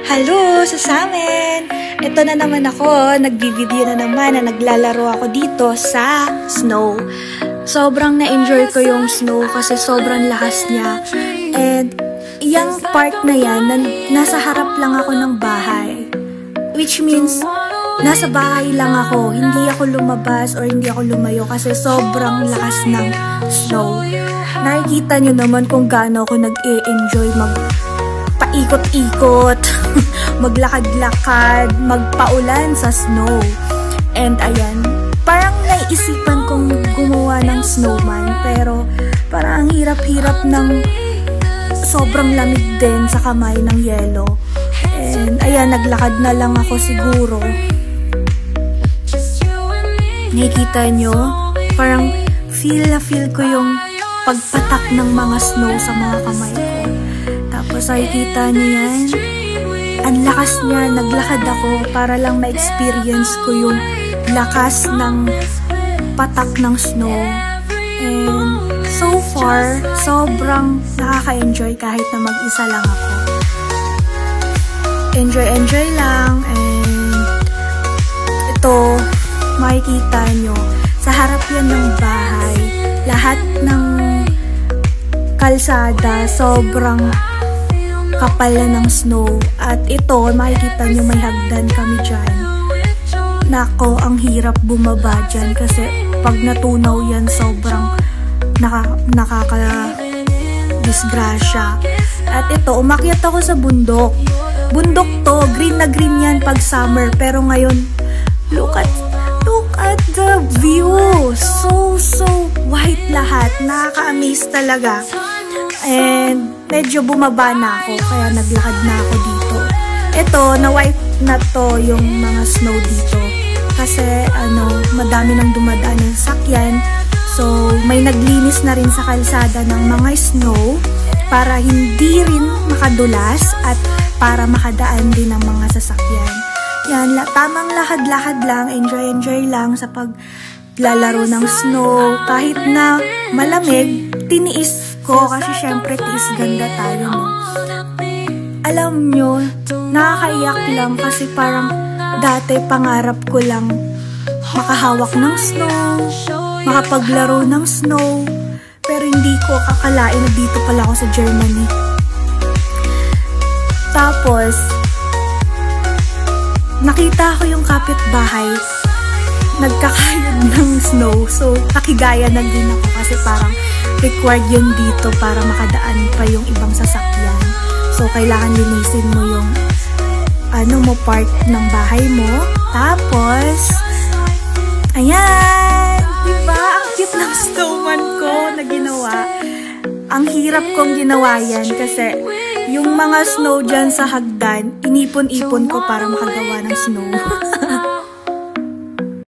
Hello sa amin! Ito na naman ako, nagbibideo na naman na naglalaro ako dito sa snow. Sobrang na-enjoy ko yung snow kasi sobrang lakas niya. And yung part na yan, nasa harap lang ako ng bahay. Which means, nasa bahay lang ako. Hindi ako lumabas or hindi ako lumayo kasi sobrang lakas ng snow. Nakikita nyo naman kung gaano ako nag-e-enjoy paikot-ikot, maglakad-lakad, magpaulan sa snow. And ayan, parang naiisipan kong gumawa ng snowman pero parang ang hirap-hirap ng sobrang lamig din sa kamay ng yelo. And ayan, naglakad na lang ako siguro. Nakikita nyo, parang feel ko yung pagpatak ng mga snow sa mga kamay ko. Tapos nakikita nyo yan, ang lakas niya, naglakad ako para lang ma-experience ko yung lakas ng patak ng snow. And so far, sobrang nakaka-enjoy kahit na mag-isa lang ako. Enjoy lang. And ito, makikita nyo, sa harap yan ng bahay, lahat ng kalsada, sobrang kapal na ng snow. At ito, makikita nyo may hagdan kami dyan. Nako, ang hirap bumaba dyan kasi pag natunaw yan, sobrang nakaka-disgrasya. At ito, umakyat ako sa bundok. Bundok to, green na green yan pag summer. Pero ngayon, look at the view. So white lahat. Nakaka-amaze talaga. And medyo bumaba na ako, kaya naglakad na ako dito. Ito, na-wipe na to yung mga snow dito. Kasi, madami nang dumadaan ng sakyan. So, may naglinis na rin sa kalsada ng mga snow para hindi rin makadulas at para makadaan din ng mga sasakyan. Yan, tamang lakad-lakad lang, enjoy lang sa paglalaro ng snow. Kahit na malamig, tiniis ko kasi syempre tiis ganda tayo, no? Alam nyo, nakakaiyak lang kasi parang dati pangarap ko lang makahawak ng snow, makapaglaro ng snow, pero hindi ko akalain na dito pala ako sa Germany. Tapos, nakita ko yung kapitbahay nagkakayod ng snow, so nakigaya na din ako kasi parang required yun dito para makadaan pa yung ibang sasakyan. So, kailangan linisin mo yung part ng bahay mo. Tapos, ayan! Diba? Ang cute ng snowman ko na ginawa. Ang hirap kong ginawa yan kasi yung mga snow dyan sa hagdan, inipon-ipon ko para makagawa ng snow.